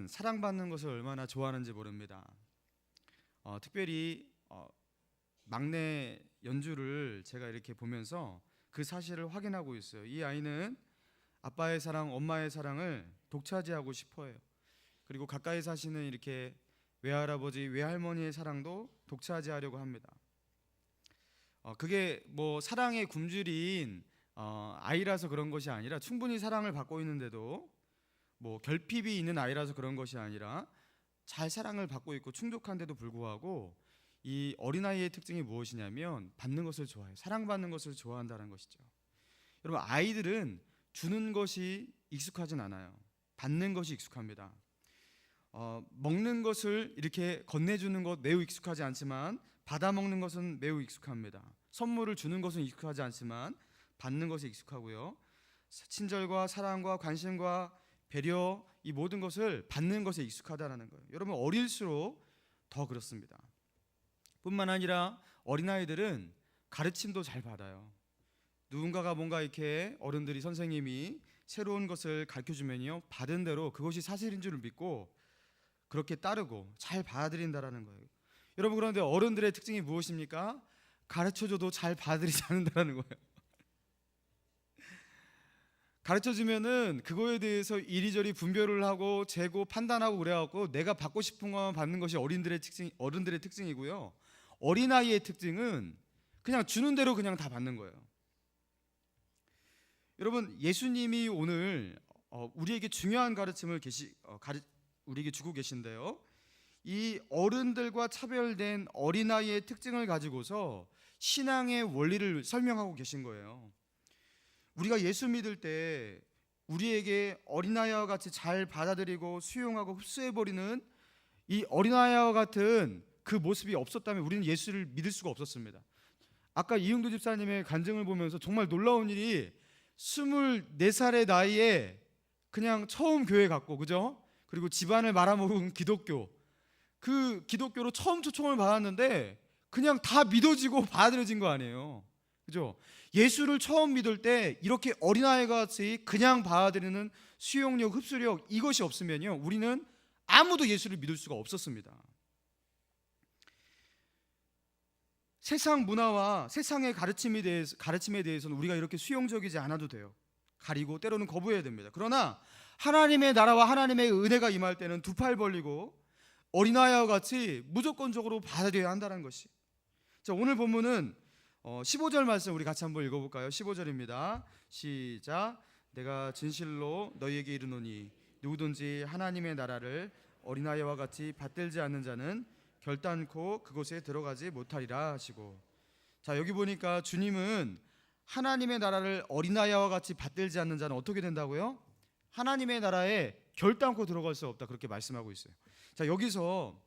사랑받는 것을 얼마나 좋아하는지 모릅니다. 특별히 막내 연주를 제가 이렇게 보면서 그 사실을 확인하고 있어요. 이 아이는 아빠의 사랑, 엄마의 사랑을 독차지하고 싶어해요. 그리고 가까이 사시는 이렇게 외할아버지, 외할머니의 사랑도 독차지하려고 합니다. 그게 뭐 사랑의 굶주린 아이라서 그런 것이 아니라 충분히 사랑을 받고 있는데도 뭐 결핍이 있는 아이라서 그런 것이 아니라 잘 사랑을 받고 있고 충족한데도 불구하고 이 어린아이의 특징이 무엇이냐면 받는 것을 좋아해요. 사랑받는 것을 좋아한다는 것이죠. 여러분, 아이들은 주는 것이 익숙하진 않아요. 받는 것이 익숙합니다. 먹는 것을 이렇게 건네주는 것 매우 익숙하지 않지만 받아 먹는 것은 매우 익숙합니다. 선물을 주는 것은 익숙하지 않지만 받는 것이 익숙하고요. 친절과 사랑과 관심과 배려, 이 모든 것을 받는 것에 익숙하다는 거예요. 여러분, 어릴수록 더 그렇습니다. 뿐만 아니라 어린아이들은 가르침도 잘 받아요. 누군가가 뭔가 이렇게 어른들이, 선생님이 새로운 것을 가르쳐주면요, 받은 대로 그것이 사실인 줄 믿고 그렇게 따르고 잘 받아들인다라는 거예요. 여러분, 그런데 어른들의 특징이 무엇입니까? 가르쳐줘도 잘 받아들이지 않는다는 거예요. 가르쳐주면은 그거에 대해서 이리저리 분별을 하고 재고 판단하고 그래갖고 내가 받고 싶은 것만 받는 것이 어른들의 특징이고요. 어린아이의 특징은 그냥 주는 대로 그냥 다 받는 거예요. 여러분, 예수님이 오늘 우리에게 중요한 가르침을 우리에게 주고 계신데요. 이 어른들과 차별된 어린아이의 특징을 가지고서 신앙의 원리를 설명하고 계신 거예요. 우리가 예수 믿을 때 우리에게 어린아이와 같이 잘 받아들이고 수용하고 흡수해버리는 이 어린아이와 같은 그 모습이 없었다면 우리는 예수를 믿을 수가 없었습니다. 아까 이흥도 집사님의 간증을 보면서 정말 놀라운 일이 24살의 나이에 그냥 처음 교회 갔고, 그죠? 그리고 집안을 말아먹은 기독교, 그 기독교로 처음 초청을 받았는데 그냥 다 믿어지고 받아들여진 거 아니에요, 그죠? 예수를 처음 믿을 때 이렇게 어린아이가 같이 그냥 받아들이는 수용력, 흡수력, 이것이 없으면요, 우리는 아무도 예수를 믿을 수가 없었습니다. 세상 문화와 세상의 가르침에 대해서는 우리가 이렇게 수용적이지 않아도 돼요. 가리고 때로는 거부해야 됩니다. 그러나 하나님의 나라와 하나님의 은혜가 임할 때는 두 팔 벌리고 어린아이와 같이 무조건적으로 받아들여야 한다는 것이. 자, 오늘 본문은 15절 말씀 우리 같이 한번 읽어볼까요? 15절입니다. 시작. 내가 진실로 너희에게 이르노니 누구든지 하나님의 나라를 어린아이와 같이 받들지 않는 자는 결단코 그곳에 들어가지 못하리라 하시고. 자, 여기 보니까 주님은 하나님의 나라를 어린아이와 같이 받들지 않는 자는 어떻게 된다고요? 하나님의 나라에 결단코 들어갈 수 없다, 그렇게 말씀하고 있어요. 자, 여기서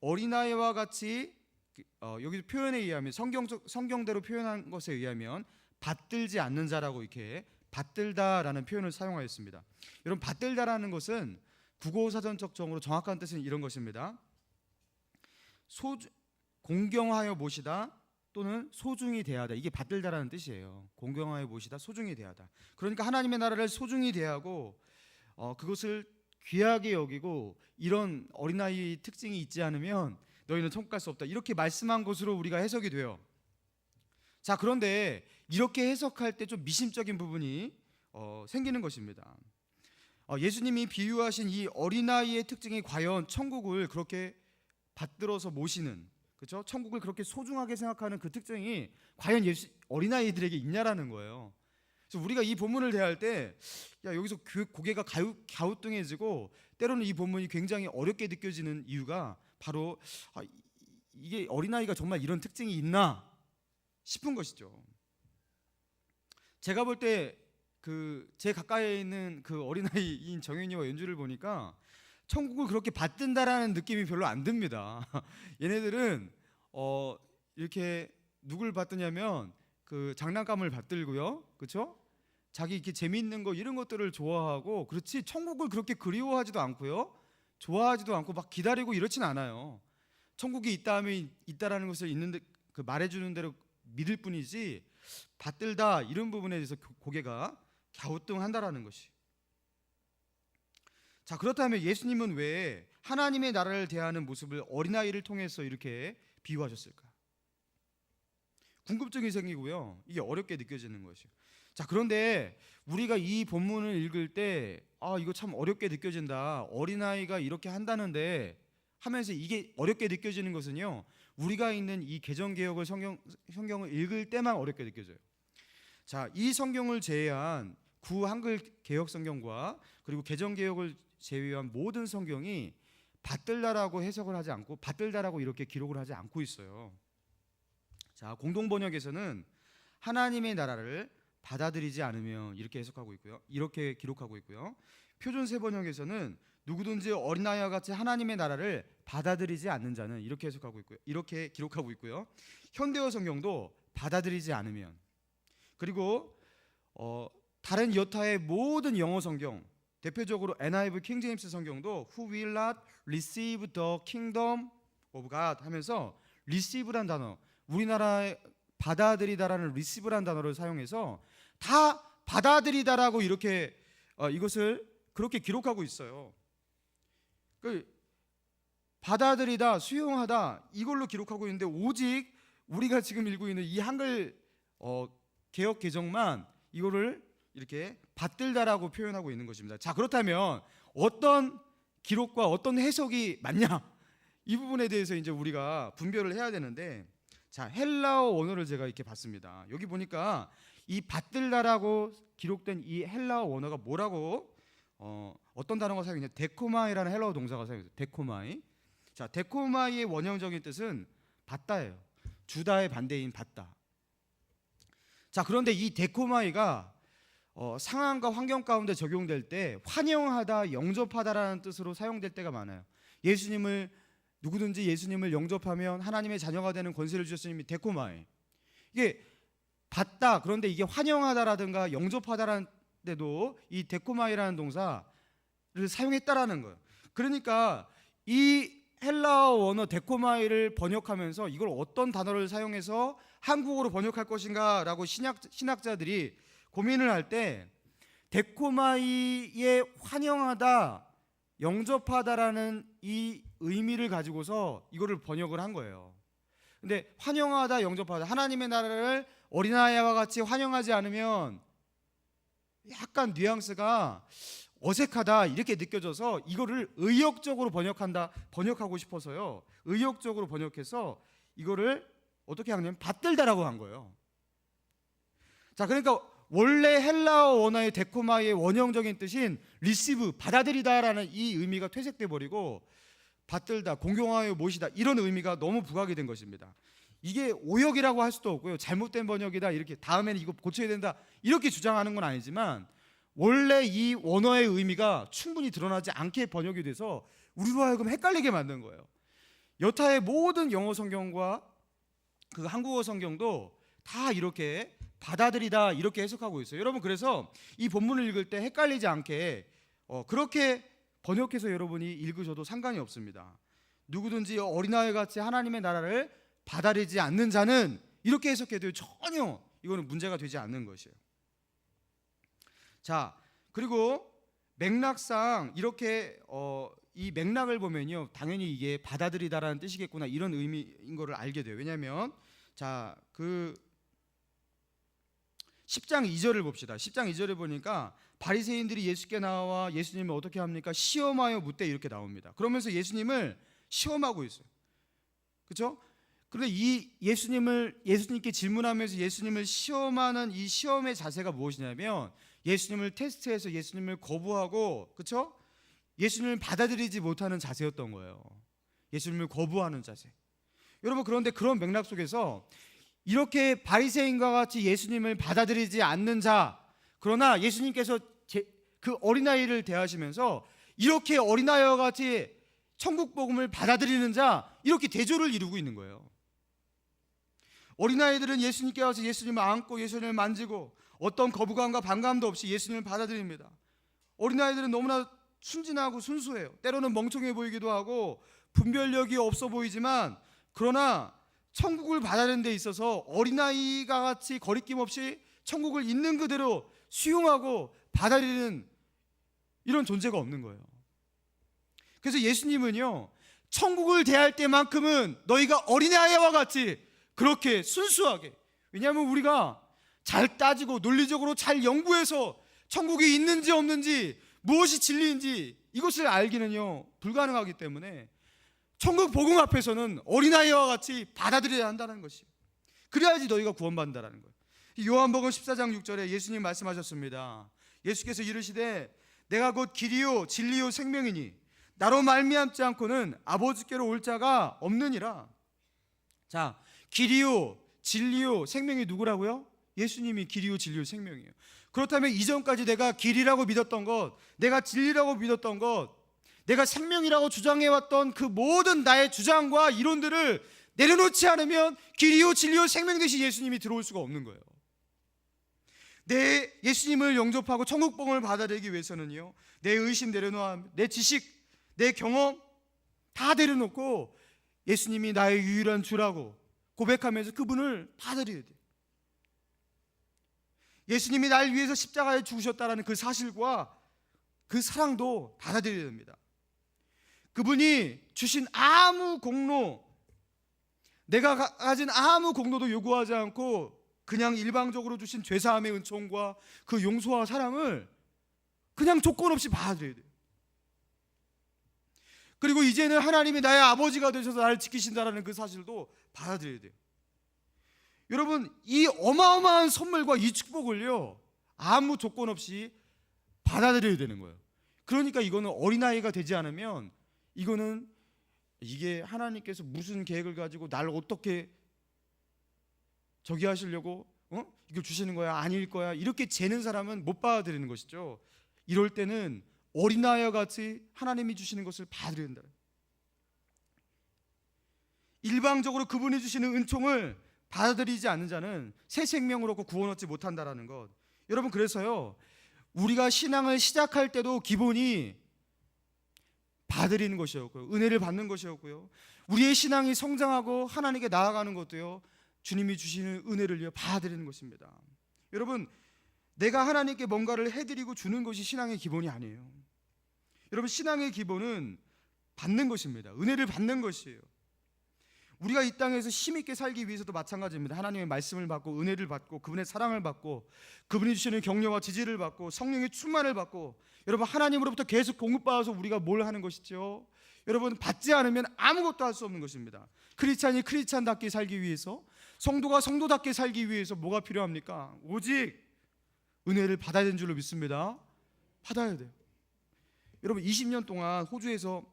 어린아이와 같이 여기 표현에 의하면 성경대로 표현한 것에 의하면 받들지 않는 자라고 이렇게 받들다라는 표현을 사용하였습니다. 여러분, 받들다라는 것은 국어사전적 정으로 정확한 뜻은 이런 것입니다. 공경하여 모시다 또는 소중히 대하다, 이게 받들다라는 뜻이에요. 공경하여 모시다, 소중히 대하다. 그러니까 하나님의 나라를 소중히 대하고 그것을 귀하게 여기고, 이런 어린아이의 특징이 있지 않으면 너희는 천국 갈 수 없다, 이렇게 말씀한 것으로 우리가 해석이 돼요. 자, 그런데 이렇게 해석할 때 좀 미심적인 부분이 생기는 것입니다. 예수님이 비유하신 이 어린아이의 특징이 과연 천국을 그렇게 받들어서 모시는, 그렇죠? 천국을 그렇게 소중하게 생각하는 그 특징이 과연 어린아이들에게 있냐라는 거예요. 그래서 우리가 이 본문을 대할 때 여기서 고개가 갸우뚱해지고 때로는 이 본문이 굉장히 어렵게 느껴지는 이유가 바로 이게 어린아이가 정말 이런 특징이 있나 싶은 것이죠. 제가 볼 때 제 가까이에 있는 그 어린아이인 정현이와 연주를 보니까 천국을 그렇게 받든다라는 느낌이 별로 안 듭니다. 얘네들은 이렇게 누굴 받드냐면 그 장난감을 받들고요, 그렇죠? 자기 이렇게 재미있는 거 이런 것들을 좋아하고, 그렇지 천국을 그렇게 그리워하지도 않고요, 좋아하지도 않고 막 기다리고 이렇진 않아요. 천국이 있다라는 것을 있는데 그 말해주는 대로 믿을 뿐이지 받들다 이런 부분에 대해서 고개가 갸우뚱한다라는 것이. 자, 그렇다면 예수님은 왜 하나님의 나라를 대하는 모습을 어린아이를 통해서 이렇게 비유하셨을까? 궁금증이 생기고요. 이게 어렵게 느껴지는 것이요. 자, 그런데 우리가 이 본문을 읽을 때 이거 참 어렵게 느껴진다. 어린아이가 이렇게 한다는데 하면서 이게 어렵게 느껴지는 것은요. 우리가 있는 이 개정개혁을 성경을 읽을 때만 어렵게 느껴져요. 자, 이 성경을 제외한 구한글 개혁 성경과 그리고 개정개혁을 제외한 모든 성경이 받들다라고 해석을 하지 않고 받들다라고 이렇게 기록을 하지 않고 있어요. 자, 공동번역에서는 하나님의 나라를 받아들이지 않으면 이렇게 해석하고 있고요. 이렇게 기록하고 있고요. 표준세 번역에서는 누구든지 어린아이와 같이 하나님의 나라를 받아들이지 않는 자는 이렇게 해석하고 있고요. 이렇게 기록하고 있고요. 현대어 성경도 받아들이지 않으면, 그리고 다른 여타의 모든 영어 성경, 대표적으로 NIV 킹 제임스 성경도 Who will not receive the kingdom of God 하면서 receive란 단어, 우리나라의 받아들이다라는 receive란 단어를 사용해서 다 받아들이다라고 이렇게 이것을 그렇게 기록하고 있어요. 받아들이다, 수용하다 이걸로 기록하고 있는데 오직 우리가 지금 읽고 있는 이 한글 개혁 개정만 이거를 이렇게 받들다라고 표현하고 있는 것입니다. 자, 그렇다면 어떤 기록과 어떤 해석이 맞냐? 이 부분에 대해서 이제 우리가 분별을 해야 되는데, 자, 헬라어 원어를 제가 이렇게 봤습니다. 여기 보니까 이 받들다라고 기록된 이 헬라어 원어가 뭐라고 어떤 단어가 사용되냐? 데코마이라는 헬라어 동사가 사용돼요. 데코마이. 자, 데코마이의 원형적인 뜻은 받다예요. 주다의 반대인 받다. 자, 그런데 이 데코마이가 상황과 환경 가운데 적용될 때 환영하다, 영접하다라는 뜻으로 사용될 때가 많아요. 누구든지 예수님을 영접하면 하나님의 자녀가 되는 권세를 주셨으니 데코마이. 이게 받다, 그런데 이게 환영하다라든가 영접하다라는 데도 이 데코마이라는 동사를 사용했다라는 거예요. 그러니까 이 헬라어 원어 데코마이를 번역하면서 이걸 어떤 단어를 사용해서 한국어로 번역할 것인가 라고 신학자들이 고민을 할 때 데코마이의 환영하다, 영접하다라는 이 의미를 가지고서 이거를 번역을 한 거예요. 근데 환영하다, 영접하다, 하나님의 나라를 어린아이와 같이 환영하지 않으면 약간 뉘앙스가 어색하다 이렇게 느껴져서 이거를 의역적으로 번역하고 싶어서요. 의역적으로 번역해서 이거를 어떻게 하냐면 받들다라고 한 거예요. 자, 그러니까 원래 헬라어 원어의 데코마의 원형적인 뜻인 리시브, 받아들이다라는 이 의미가 퇴색돼 버리고 받들다, 공경하여 모시다 이런 의미가 너무 부각이 된 것입니다. 이게 오역이라고 할 수도 없고요. 잘못된 번역이다 이렇게 다음에는 이거 고쳐야 된다 이렇게 주장하는 건 아니지만 원래 이 원어의 의미가 충분히 드러나지 않게 번역이 돼서 우리로 하여금 헷갈리게 만든 거예요. 여타의 모든 영어 성경과 그 한국어 성경도 다 이렇게 받아들이다 이렇게 해석하고 있어요. 여러분, 그래서 이 본문을 읽을 때 헷갈리지 않게 그렇게 번역해서 여러분이 읽으셔도 상관이 없습니다. 누구든지 어린아이 같이 하나님의 나라를 받아들이지 않는 자는 이렇게 해석해도 전혀 이거는 문제가 되지 않는 것이에요. 자, 그리고 맥락상 이렇게 이 맥락을 보면요, 당연히 이게 받아들이다라는 뜻이겠구나 이런 의미인 거를 알게 돼요. 왜냐하면 자, 그 10장 2절을 봅시다. 10장 2절에 보니까 바리새인들이 예수께 나와 예수님을 어떻게 합니까? 시험하여 묻되 이렇게 나옵니다. 그러면서 예수님을 시험하고 있어요. 그렇죠? 그런데 이 예수님께 질문하면서 예수님을 시험하는 이 시험의 자세가 무엇이냐면 예수님을 테스트해서 예수님을 거부하고, 그렇죠? 예수님을 받아들이지 못하는 자세였던 거예요. 예수님을 거부하는 자세. 여러분, 그런데 그런 맥락 속에서 이렇게 바리새인과 같이 예수님을 받아들이지 않는 자, 그러나 예수님께서 그 어린아이를 대하시면서 이렇게 어린아이와 같이 천국 복음을 받아들이는 자, 이렇게 대조를 이루고 있는 거예요. 어린아이들은 예수님께 와서 예수님을 안고 예수님을 만지고 어떤 거부감과 반감도 없이 예수님을 받아들입니다. 어린아이들은 너무나 순진하고 순수해요. 때로는 멍청해 보이기도 하고 분별력이 없어 보이지만, 그러나 천국을 받아들이는 데 있어서 어린아이가 같이 거리낌 없이 천국을 있는 그대로 수용하고 받아들이는 이런 존재가 없는 거예요. 그래서 예수님은요, 천국을 대할 때만큼은 너희가 어린아이와 같이 그렇게 순수하게, 왜냐하면 우리가 잘 따지고 논리적으로 잘 연구해서 천국이 있는지 없는지 무엇이 진리인지 이것을 알기는요 불가능하기 때문에 천국 복음 앞에서는 어린아이와 같이 받아들여야 한다는 것이에요. 그래야지 너희가 구원받는다는 거예요. 요한복음 14장 6절에 예수님 말씀하셨습니다. 예수께서 이르시되 내가 곧 길이요 진리요 생명이니 나로 말미암지 않고는 아버지께로 올 자가 없느니라. 자, 길이요 진리요 생명이 누구라고요? 예수님이 길이요 진리요 생명이에요. 그렇다면 이전까지 내가 길이라고 믿었던 것, 내가 진리라고 믿었던 것, 내가 생명이라고 주장해왔던 그 모든 나의 주장과 이론들을 내려놓지 않으면 길이요 진리요 생명 되신 예수님이 들어올 수가 없는 거예요. 내 예수님을 영접하고 천국 복음을 받아들이기 위해서는요, 내 의심 내려놓아, 내 지식, 내 경험 다 내려놓고 예수님이 나의 유일한 주라고 고백하면서 그분을 받아들여야 돼요. 예수님이 날 위해서 십자가에 죽으셨다는 그 사실과 그 사랑도 받아들여야 됩니다. 그분이 주신 아무 공로, 내가 가진 아무 공로도 요구하지 않고 그냥 일방적으로 주신 죄사함의 은총과 그 용서와 사랑을 그냥 조건 없이 받아들여야 돼요. 그리고 이제는 하나님이 나의 아버지가 되셔서 나를 지키신다는 그 사실도 받아들여야 돼요. 여러분, 이 어마어마한 선물과 이 축복을요 아무 조건 없이 받아들여야 되는 거예요. 그러니까 이거는 어린아이가 되지 않으면 이게 하나님께서 무슨 계획을 가지고 날 어떻게 저기 하시려고 이걸 주시는 거야 아닐 거야 이렇게 재는 사람은 못 받아들이는 것이죠. 이럴 때는 어린아이와 같이 하나님이 주시는 것을 받아들여야 된다. 일방적으로 그분이 주시는 은총을 받아들이지 않는 자는 새 생명으로 구원 얻지 못한다라는 것. 여러분, 그래서요 우리가 신앙을 시작할 때도 기본이 받아들이는 것이었고요, 은혜를 받는 것이었고요, 우리의 신앙이 성장하고 하나님께 나아가는 것도요 주님이 주시는 은혜를 받아들이는 것입니다. 여러분, 내가 하나님께 뭔가를 해드리고 주는 것이 신앙의 기본이 아니에요. 여러분, 신앙의 기본은 받는 것입니다. 은혜를 받는 것이에요. 우리가 이 땅에서 힘있게 살기 위해서도 마찬가지입니다. 하나님의 말씀을 받고 은혜를 받고 그분의 사랑을 받고 그분이 주시는 격려와 지지를 받고 성령의 충만을 받고, 여러분 하나님으로부터 계속 공급받아서 우리가 뭘 하는 것이죠? 여러분, 받지 않으면 아무것도 할 수 없는 것입니다. 크리스찬이 크리스찬답게 살기 위해서, 성도가 성도답게 살기 위해서 뭐가 필요합니까? 오직 은혜를 받아야 되는 줄로 믿습니다. 받아야 돼요. 여러분, 20년 동안 호주에서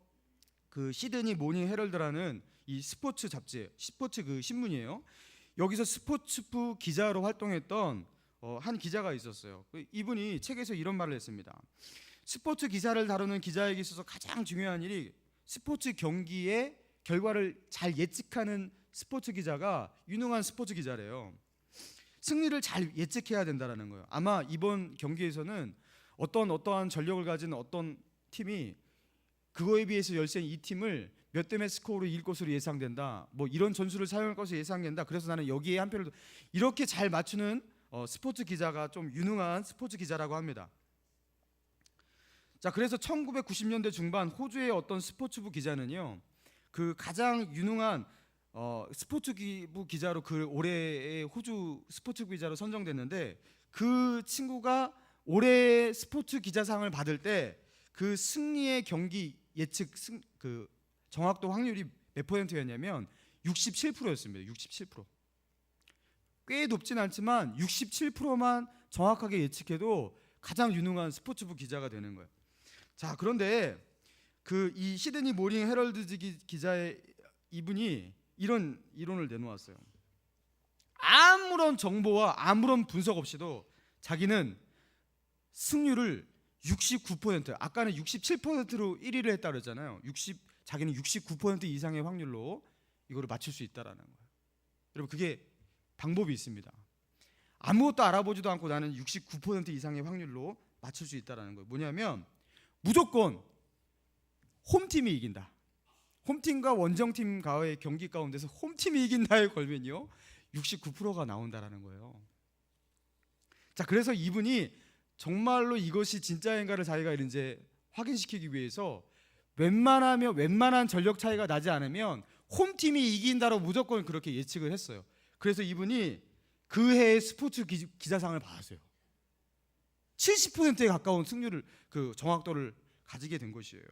그 시드니 모닝 헤럴드라는 이 스포츠 잡지, 스포츠 그 신문이에요. 여기서 스포츠부 기자로 활동했던 한 기자가 있었어요. 이분이 책에서 이런 말을 했습니다. 스포츠 기사를 다루는 기자에게 있어서 가장 중요한 일이 스포츠 경기의 결과를 잘 예측하는 스포츠 기자가 유능한 스포츠 기자래요. 승리를 잘 예측해야 된다는 거예요. 아마 이번 경기에서는 어떠한 전력을 가진 어떤 팀이 그거에 비해서 열세인 이 팀을 몇 대 몇 스코어로 이길 것으로 예상된다, 뭐 이런 전술을 사용할 것으로 예상된다, 그래서 나는 여기에 한 표를, 이렇게 잘 맞추는 스포츠 기자가 좀 유능한 스포츠 기자라고 합니다. 자, 그래서 1990년대 중반 호주의 어떤 스포츠부 기자는요 그 가장 유능한 스포츠부 기자로 그 올해의 호주 스포츠부 기자로 선정됐는데, 그 친구가 올해 스포츠 기자상을 받을 때 그 승리의 경기 예측 그 정확도 확률이 몇 %였냐면 67%였습니다. 67%. 꽤 높진 않지만 67%만 정확하게 예측해도 가장 유능한 스포츠부 기자가 되는 거예요. 자, 그런데 그 이 시드니 모닝 헤럴드 기자의 이분이 이런 이론을 내놓았어요. 아무런 정보와 아무런 분석 없이도 자기는 승률을 69%, 아까는 67%로 1위를 했다 그랬잖아요. 자기는 69% 이상의 확률로 이거를 맞출 수 있다라는 거예요. 여러분, 그게 방법이 있습니다. 아무것도 알아보지도 않고 나는 69% 이상의 확률로 맞출 수 있다라는 거예요. 뭐냐면 무조건 홈팀이 이긴다. 홈팀과 원정팀 가의 경기 가운데서 홈팀이 이긴다에 걸면요 69%가 나온다라는 거예요. 자, 그래서 이분이 정말로 이것이 진짜인가를 자기가 이제 확인시키기 위해서 웬만한 전력 차이가 나지 않으면 홈팀이 이긴다고 무조건 그렇게 예측을 했어요. 그래서 이분이 그 해의 스포츠 기자상을 받았어요. 70%에 가까운 승률을 그 정확도를 가지게 된 것이에요.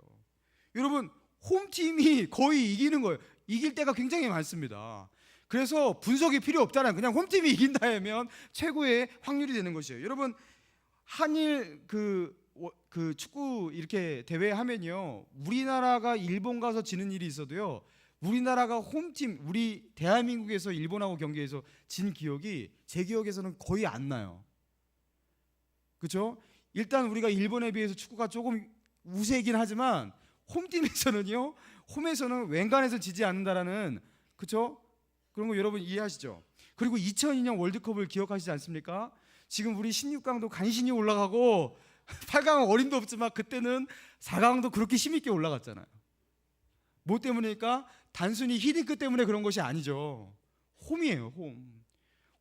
여러분, 홈팀이 거의 이기는 거예요. 이길 때가 굉장히 많습니다. 그래서 분석이 필요 없잖아요. 그냥 홈팀이 이긴다 하면 최고의 확률이 되는 것이에요. 여러분, 한일 그 축구 이렇게 대회 하면요, 우리나라가 일본 가서 지는 일이 있어도요, 우리나라가 홈팀, 우리 대한민국에서 일본하고 경기해서 진 기억이 제 기억에서는 거의 안 나요. 그렇죠? 일단 우리가 일본에 비해서 축구가 조금 우세이긴 하지만 홈팀에서는요, 홈에서는 웬간해서 지지 않는다라는, 그렇죠? 그런 거 여러분 이해하시죠? 그리고 2002년 월드컵을 기억하시지 않습니까? 지금 우리 16강도 간신히 올라가고 8강은 어림도 없지만 그때는 4강도 그렇게 힘있게 올라갔잖아요. 뭐 때문일까? 단순히 히딩크 때문에 그런 것이 아니죠. 홈이에요, 홈.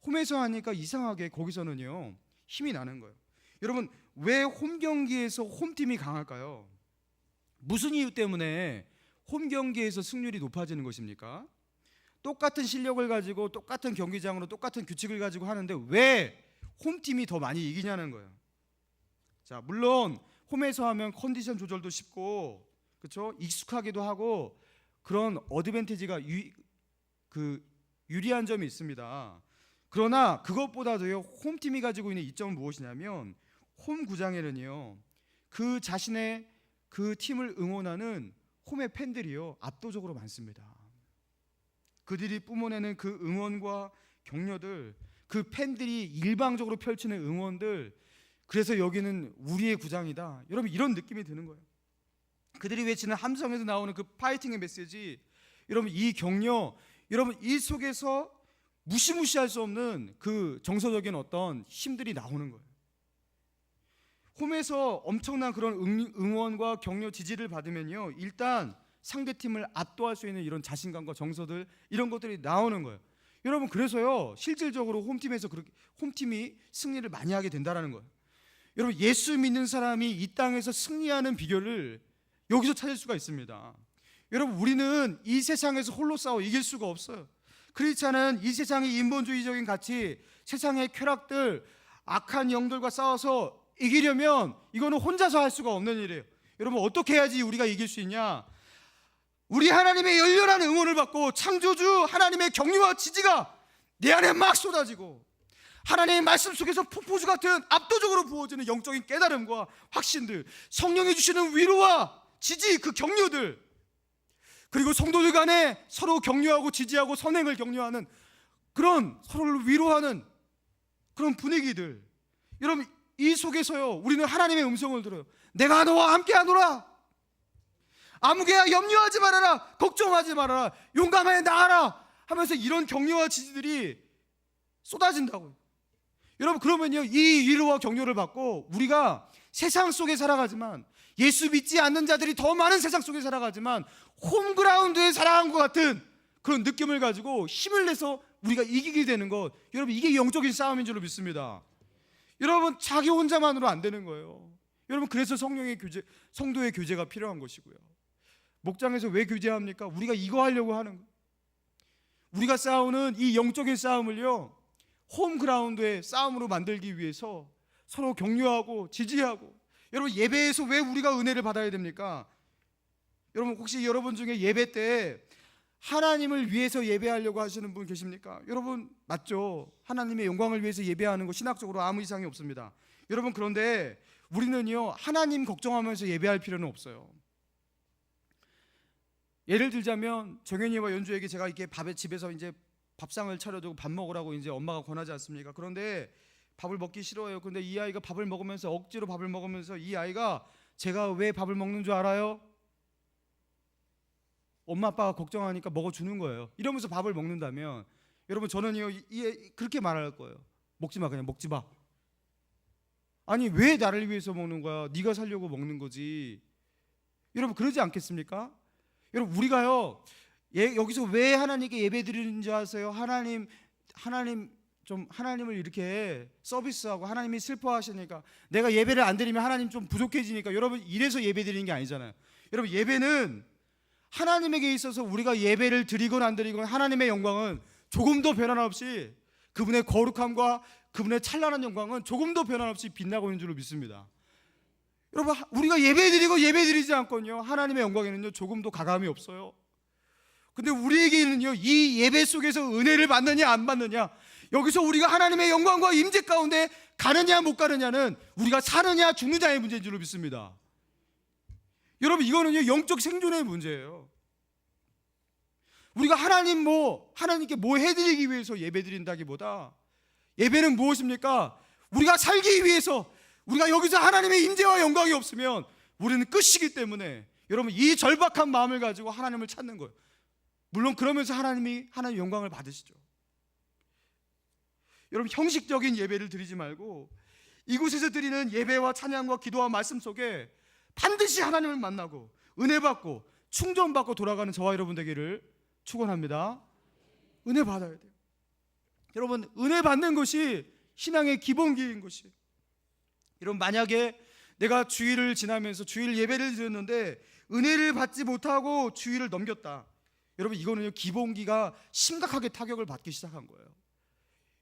홈에서 하니까 이상하게 거기서는요, 힘이 나는 거예요. 여러분, 왜 홈 경기에서 홈팀이 강할까요? 무슨 이유 때문에 홈 경기에서 승률이 높아지는 것입니까? 똑같은 실력을 가지고 똑같은 경기장으로 똑같은 규칙을 가지고 하는데 왜 홈팀이 더 많이 이기냐는 거예요. 자, 물론 홈에서 하면 컨디션 조절도 쉽고, 그렇죠? 익숙하기도 하고 그런 어드밴티지가 유리한 점이 있습니다. 그러나 그것보다도요, 홈팀이 가지고 있는 이점은 무엇이냐면 홈 구장에는요, 그 자신의 그 팀을 응원하는 홈의 팬들이요, 압도적으로 많습니다. 그들이 뿜어내는 그 응원과 격려들, 그 팬들이 일방적으로 펼치는 응원들, 그래서 여기는 우리의 구장이다, 여러분, 이런 느낌이 드는 거예요. 그들이 외치는 함성에서 나오는 그 파이팅의 메시지, 여러분, 이 격려, 여러분, 이 속에서 무시무시할 수 없는 그 정서적인 어떤 힘들이 나오는 거예요. 홈에서 엄청난 그런 응원과 격려, 지지를 받으면요, 일단 상대팀을 압도할 수 있는 이런 자신감과 정서들, 이런 것들이 나오는 거예요. 여러분, 그래서요, 실질적으로 홈팀이 승리를 많이 하게 된다는 거예요. 여러분, 예수 믿는 사람이 이 땅에서 승리하는 비결을 여기서 찾을 수가 있습니다. 여러분, 우리는 이 세상에서 홀로 싸워 이길 수가 없어요. 크리스찬은 이 세상의 인본주의적인 가치, 세상의 쾌락들, 악한 영들과 싸워서 이기려면 이거는 혼자서 할 수가 없는 일이에요. 여러분, 어떻게 해야지 우리가 이길 수 있냐? 우리 하나님의 열렬한 응원을 받고 창조주 하나님의 격려와 지지가 내 안에 막 쏟아지고, 하나님의 말씀 속에서 폭포수 같은 압도적으로 부어지는 영적인 깨달음과 확신들, 성령이 주시는 위로와 지지, 그 격려들, 그리고 성도들 간에 서로 격려하고 지지하고 선행을 격려하는 그런, 서로를 위로하는 그런 분위기들, 여러분, 이 속에서요, 우리는 하나님의 음성을 들어요. 내가 너와 함께하노라, 아무개야 염려하지 말아라, 걱정하지 말아라, 용감하게 나아라 하면서 이런 격려와 지지들이 쏟아진다고요. 여러분, 그러면요, 이 위로와 격려를 받고 우리가 세상 속에 살아가지만, 예수 믿지 않는 자들이 더 많은 세상 속에 살아가지만 홈그라운드에 살아간 것 같은 그런 느낌을 가지고 힘을 내서 우리가 이기게 되는 것, 여러분, 이게 영적인 싸움인 줄로 믿습니다. 여러분, 자기 혼자만으로 안 되는 거예요. 여러분, 그래서 성령의 교제, 성도의 교제가 필요한 것이고요. 목장에서 왜 교제합니까? 우리가 이거 하려고 하는 거예요. 우리가 싸우는 이 영적인 싸움을요, 홈그라운드의 싸움으로 만들기 위해서 서로 격려하고 지지하고. 여러분, 예배에서 왜 우리가 은혜를 받아야 됩니까? 여러분, 혹시 여러분 중에 예배 때 하나님을 위해서 예배하려고 하시는 분 계십니까? 여러분, 맞죠? 하나님의 영광을 위해서 예배하는 거 신학적으로 아무 이상이 없습니다. 여러분, 그런데 우리는요, 하나님 걱정하면서 예배할 필요는 없어요. 예를 들자면 정현이와 연주에게 제가 이렇게 집에서 이제 밥상을 차려두고 밥 먹으라고 이제 엄마가 권하지 않습니까? 그런데 밥을 먹기 싫어해요. 그런데 이 아이가 밥을 먹으면서, 억지로 밥을 먹으면서, 이 아이가 제가 왜 밥을 먹는 줄 알아요? 엄마 아빠가 걱정하니까 먹어주는 거예요. 이러면서 밥을 먹는다면, 여러분, 저는요, 그렇게 말할 거예요. 먹지 마, 그냥 먹지 마. 아니, 왜 나를 위해서 먹는 거야? 네가 살려고 먹는 거지. 여러분, 그러지 않겠습니까? 여러분, 우리가요, 여기서 왜 하나님께 예배 드리는지 아세요? 하나님을 이렇게 서비스하고 하나님이 슬퍼하시니까, 내가 예배를 안 드리면 하나님 좀 부족해지니까, 여러분, 이래서 예배 드리는 게 아니잖아요. 여러분, 예배는 하나님에게 있어서 우리가 예배를 드리건 안 드리건 하나님의 영광은 조금도 변함없이, 그분의 거룩함과 그분의 찬란한 영광은 조금도 변함없이 빛나고 있는 줄로 믿습니다. 여러분, 우리가 예배드리고 예배드리지 않건요, 하나님의 영광에는요 조금도 가감이 없어요. 근데 우리에게는요, 이 예배 속에서 은혜를 받느냐 안 받느냐, 여기서 우리가 하나님의 영광과 임재 가운데 가느냐 못 가느냐는 우리가 사느냐 죽느냐의 문제인 줄로 믿습니다. 여러분, 이거는요 영적 생존의 문제예요. 우리가 하나님께 뭐 해드리기 위해서 예배드린다기보다, 예배는 무엇입니까? 우리가 살기 위해서, 우리가 여기서 하나님의 임재와 영광이 없으면 우리는 끝이기 때문에, 여러분, 이 절박한 마음을 가지고 하나님을 찾는 거예요. 물론 그러면서 하나님 영광을 받으시죠. 여러분, 형식적인 예배를 드리지 말고 이곳에서 드리는 예배와 찬양과 기도와 말씀 속에 반드시 하나님을 만나고 은혜 받고 충전받고 돌아가는 저와 여러분 되기를 축원합니다. 은혜 받아야 돼요. 여러분, 은혜 받는 것이 신앙의 기본기인 것이에요. 여러분, 만약에 내가 주일을 지나면서 주일 예배를 드렸는데 은혜를 받지 못하고 주일을 넘겼다, 여러분, 이거는요 기본기가 심각하게 타격을 받기 시작한 거예요.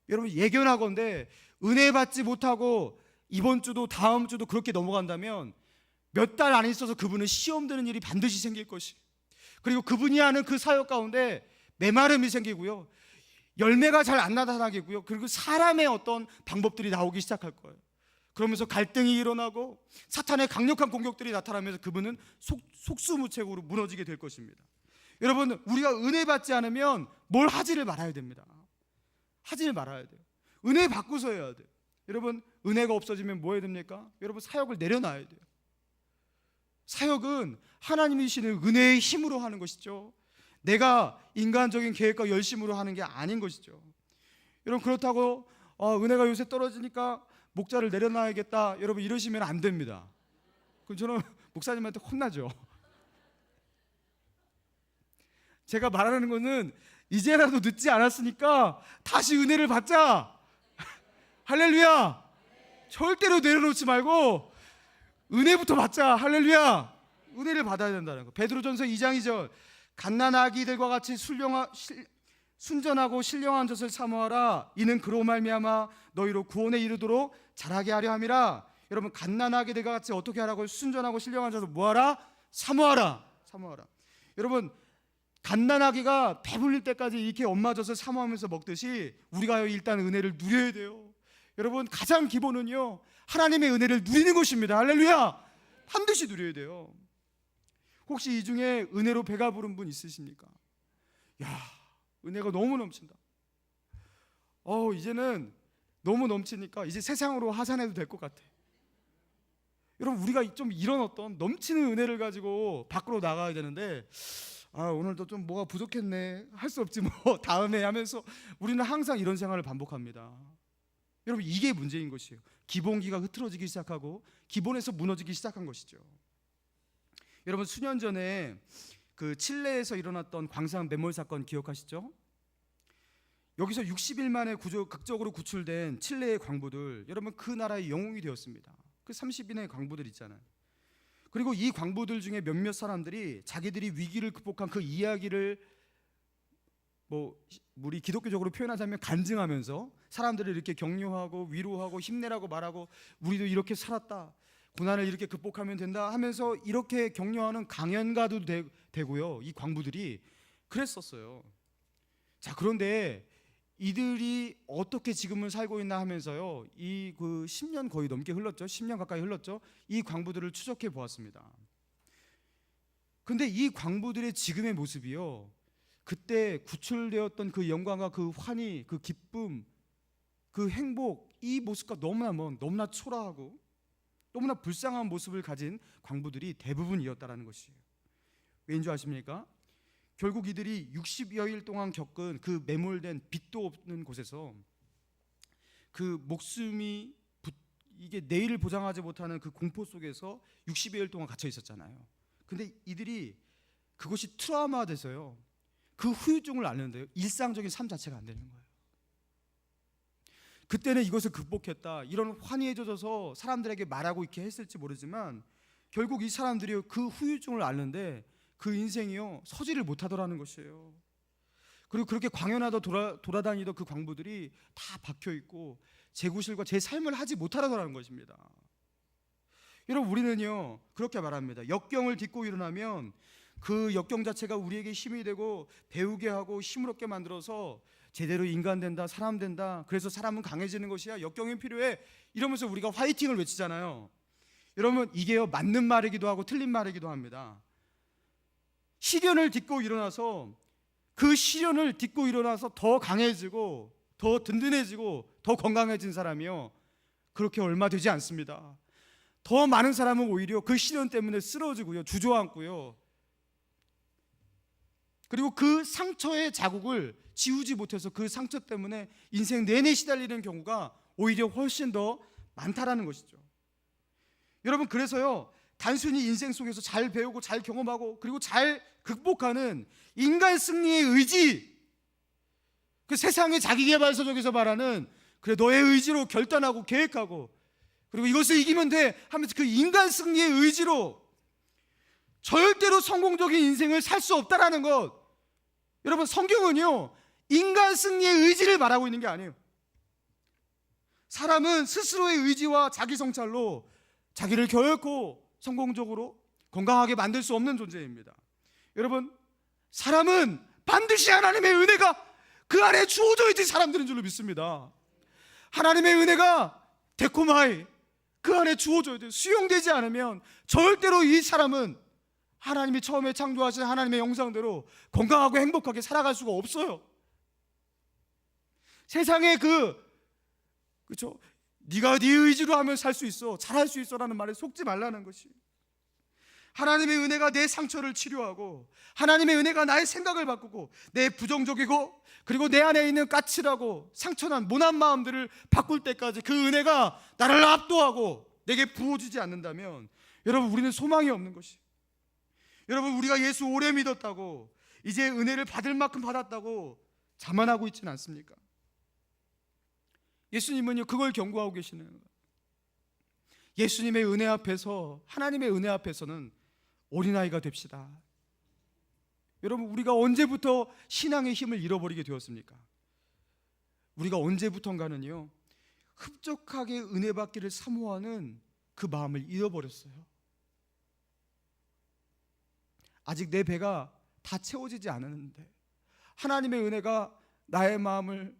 여러분, 예견하건대 은혜 받지 못하고 이번 주도 다음 주도 그렇게 넘어간다면 몇 달 안 있어서 그분은 시험 드는 일이 반드시 생길 것이, 그리고 그분이 하는 그 사역 가운데 메마름이 생기고요, 열매가 잘 안 나타나겠고요, 그리고 사람의 어떤 방법들이 나오기 시작할 거예요. 그러면서 갈등이 일어나고 사탄의 강력한 공격들이 나타나면서 그분은 속수무책으로 무너지게 될 것입니다. 여러분, 우리가 은혜 받지 않으면 뭘 하지를 말아야 됩니다. 하지를 말아야 돼요. 은혜 받고서 해야 돼요. 여러분, 은혜가 없어지면 뭐 해야 됩니까? 여러분, 사역을 내려놔야 돼요. 사역은 하나님이 주시는 은혜의 힘으로 하는 것이죠, 내가 인간적인 계획과 열심으로 하는 게 아닌 것이죠. 여러분, 그렇다고 은혜가 요새 떨어지니까 목자를 내려놔야겠다, 여러분 이러시면 안 됩니다. 그럼 저는 목사님한테 혼나죠. 제가 말하는 거는 이제라도 늦지 않았으니까 다시 은혜를 받자. 할렐루야. 절대로 내려놓지 말고 은혜부터 받자. 할렐루야. 은혜를 받아야 된다는 거. 베드로전서 2장 2절, 갓난아기들과 같이 순전하고 신령한 젖을 사모하라. 이는 그로 말미암아 너희로 구원에 이르도록 자라게 하려 함이라. 여러분, 갓난아기들과 같이 어떻게 하라고? 순전하고 신령한 젖을 뭐하라? 사모하라. 사모하라. 여러분, 갓난아기가 배불릴 때까지 이렇게 엄마 젖을 사모하면서 먹듯이 우리가 일단 은혜를 누려야 돼요. 여러분, 가장 기본은요 하나님의 은혜를 누리는 것입니다. 할렐루야. 반드시 누려야 돼요. 혹시 이 중에 은혜로 배가 부른 분 있으십니까? 야, 은혜가 너무 넘친다. 이제는 너무 넘치니까 이제 세상으로 하산해도 될 것 같아. 여러분, 우리가 좀 이런 어떤 넘치는 은혜를 가지고 밖으로 나가야 되는데, 오늘도 좀 뭐가 부족했네, 할 수 없지 뭐 다음에 하면서 우리는 항상 이런 생활을 반복합니다. 여러분, 이게 문제인 것이에요. 기본기가 흐트러지기 시작하고 기본에서 무너지기 시작한 것이죠. 여러분, 수년 전에 그 칠레에서 일어났던 광산 매몰 사건 기억하시죠? 여기서 60일 만에 극적으로 구출된 칠레의 광부들, 여러분, 그 나라의 영웅이 되었습니다. 그 30인의 광부들 있잖아요. 그리고 이 광부들 중에 몇몇 사람들이 자기들이 위기를 극복한 그 이야기를 우리 기독교적으로 표현하자면 간증하면서 사람들을 이렇게 격려하고 위로하고 힘내라고 말하고, 우리도 이렇게 살았다, 고난을 이렇게 극복하면 된다 하면서 이렇게 격려하는 강연가도 되고요. 이 광부들이 그랬었어요. 자, 그런데 이들이 어떻게 지금을 살고 있나 하면서요, 이 10년 거의 넘게 흘렀죠. 10년 가까이 흘렀죠. 이 광부들을 추적해 보았습니다. 근데 이 광부들의 지금의 모습이요, 그때 구출되었던 그 영광과 그 환희, 그 기쁨, 그 행복, 이 모습과 너무나 초라하고 너무나 불쌍한 모습을 가진 광부들이 대부분이었다라는 것이에요. 왜인 줄 아십니까? 결국 이들이 60여일 동안 겪은 그 매몰된 빛도 없는 곳에서 그 목숨이 이게 내일을 보장하지 못하는 그 공포 속에서 60여일 동안 갇혀 있었잖아요. 근데 이들이 그것이 트라우마돼서요, 그 후유증을 앓는데요, 일상적인 삶 자체가 안 되는 거예요. 그때는 이것을 극복했다, 이런 환희에 젖어서 사람들에게 말하고 있게 했을지 모르지만, 결국 이 사람들이 그 후유증을 앓는데 그 인생이요 서지를 못하더라는 것이에요. 그리고 그렇게 광연하다 돌아다니던 그 광부들이 다 박혀있고 제 구실과 제 삶을 하지 못하더라는 것입니다. 여러분, 우리는요 그렇게 말합니다. 역경을 딛고 일어나면 그 역경 자체가 우리에게 힘이 되고 배우게 하고 힘을 얻게 만들어서 제대로 인간 된다, 사람 된다, 그래서 사람은 강해지는 것이야, 역경이 필요해, 이러면서 우리가 화이팅을 외치잖아요. 여러분, 이게요 맞는 말이기도 하고 틀린 말이기도 합니다. 시련을 딛고 일어나서 그 시련을 딛고 일어나서 더 강해지고 더 든든해지고 더 건강해진 사람이요 그렇게 얼마 되지 않습니다. 더 많은 사람은 오히려 그 시련 때문에 쓰러지고요, 주저앉고요, 그리고 그 상처의 자국을 지우지 못해서 그 상처 때문에 인생 내내 시달리는 경우가 오히려 훨씬 더 많다라는 것이죠. 여러분, 그래서요 단순히 인생 속에서 잘 배우고 잘 경험하고 그리고 잘 극복하는 인간 승리의 의지, 그 세상의 자기개발서적에서 말하는 그래 너의 의지로 결단하고 계획하고 그리고 이것을 이기면 돼 하면서 그 인간 승리의 의지로 절대로 성공적인 인생을 살 수 없다라는 것. 여러분, 성경은요 인간 승리의 의지를 말하고 있는 게 아니에요. 사람은 스스로의 의지와 자기 성찰로 자기를 결코 성공적으로 건강하게 만들 수 없는 존재입니다. 여러분, 사람은 반드시 하나님의 은혜가 그 안에 주어져 있는 사람들인 줄로 믿습니다. 하나님의 은혜가 데코마이 그 안에 주어져야 돼요. 수용되지 않으면 절대로 이 사람은 하나님이 처음에 창조하신 하나님의 형상대로 건강하고 행복하게 살아갈 수가 없어요. 세상에 그렇죠? 네가 네 의지로 하면 살 수 있어, 잘할 수 있어라는 말에 속지 말라는 것이. 하나님의 은혜가 내 상처를 치료하고 하나님의 은혜가 나의 생각을 바꾸고 내 부정적이고 그리고 내 안에 있는 까칠하고 상처난 모난 마음들을 바꿀 때까지 그 은혜가 나를 압도하고 내게 부어주지 않는다면 여러분, 우리는 소망이 없는 것이. 여러분, 우리가 예수 오래 믿었다고 이제 은혜를 받을 만큼 받았다고 자만하고 있지는 않습니까? 예수님은요 그걸 경고하고 계시는 거예요. 예수님의 은혜 앞에서, 하나님의 은혜 앞에서는 어린아이가 됩시다. 여러분, 우리가 언제부터 신앙의 힘을 잃어버리게 되었습니까? 우리가 언제부턴가는요 흡족하게 은혜 받기를 사모하는 그 마음을 잃어버렸어요. 아직 내 배가 다 채워지지 않았는데 하나님의 은혜가 나의 마음을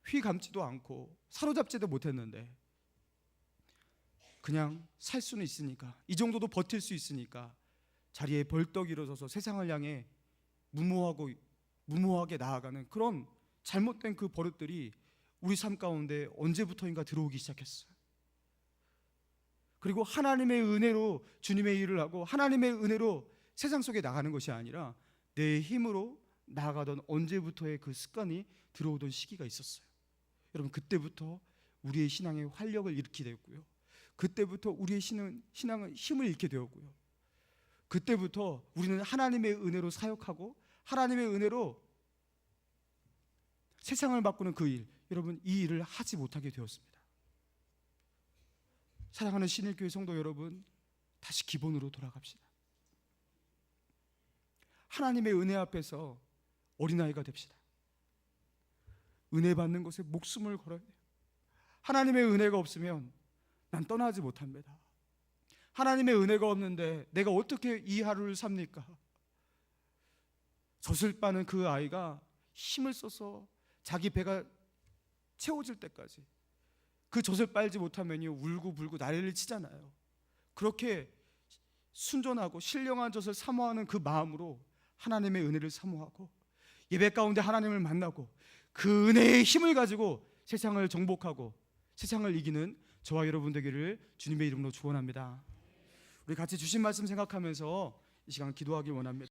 휘감지도 않고 사로잡지도 못했는데 그냥 살 수는 있으니까, 이 정도도 버틸 수 있으니까 자리에 벌떡 일어서서 세상을 향해 무모하게 나아가는 그런 잘못된 그 버릇들이 우리 삶 가운데 언제부터인가 들어오기 시작했어요. 그리고 하나님의 은혜로 주님의 일을 하고 하나님의 은혜로 세상 속에 나가는 것이 아니라 내 힘으로 나아가던 언제부터의 그 습관이 들어오던 시기가 있었어요. 여러분, 그때부터 우리의 신앙에 활력을 잃게 되었고요, 그때부터 우리의 신앙은 힘을 잃게 되었고요, 그때부터 우리는 하나님의 은혜로 사역하고 하나님의 은혜로 세상을 바꾸는 그 일, 여러분, 이 일을 하지 못하게 되었습니다. 사랑하는 신일교회 성도 여러분, 다시 기본으로 돌아갑시다. 하나님의 은혜 앞에서 어린아이가 됩시다. 은혜 받는 것에 목숨을 걸어야 돼요. 하나님의 은혜가 없으면 난 떠나지 못합니다. 하나님의 은혜가 없는데 내가 어떻게 이 하루를 삽니까? 젖을 빠는 그 아이가 힘을 써서 자기 배가 채워질 때까지 그 젖을 빨지 못하면요 울고불고 난리를 치잖아요. 그렇게 순전하고 신령한 젖을 사모하는 그 마음으로 하나님의 은혜를 사모하고 예배 가운데 하나님을 만나고 그 은혜의 힘을 가지고 세상을 정복하고 세상을 이기는 저와 여러분 되기를 주님의 이름으로 축원합니다. 우리 같이 주신 말씀 생각하면서 이 시간 기도하길 원합니다.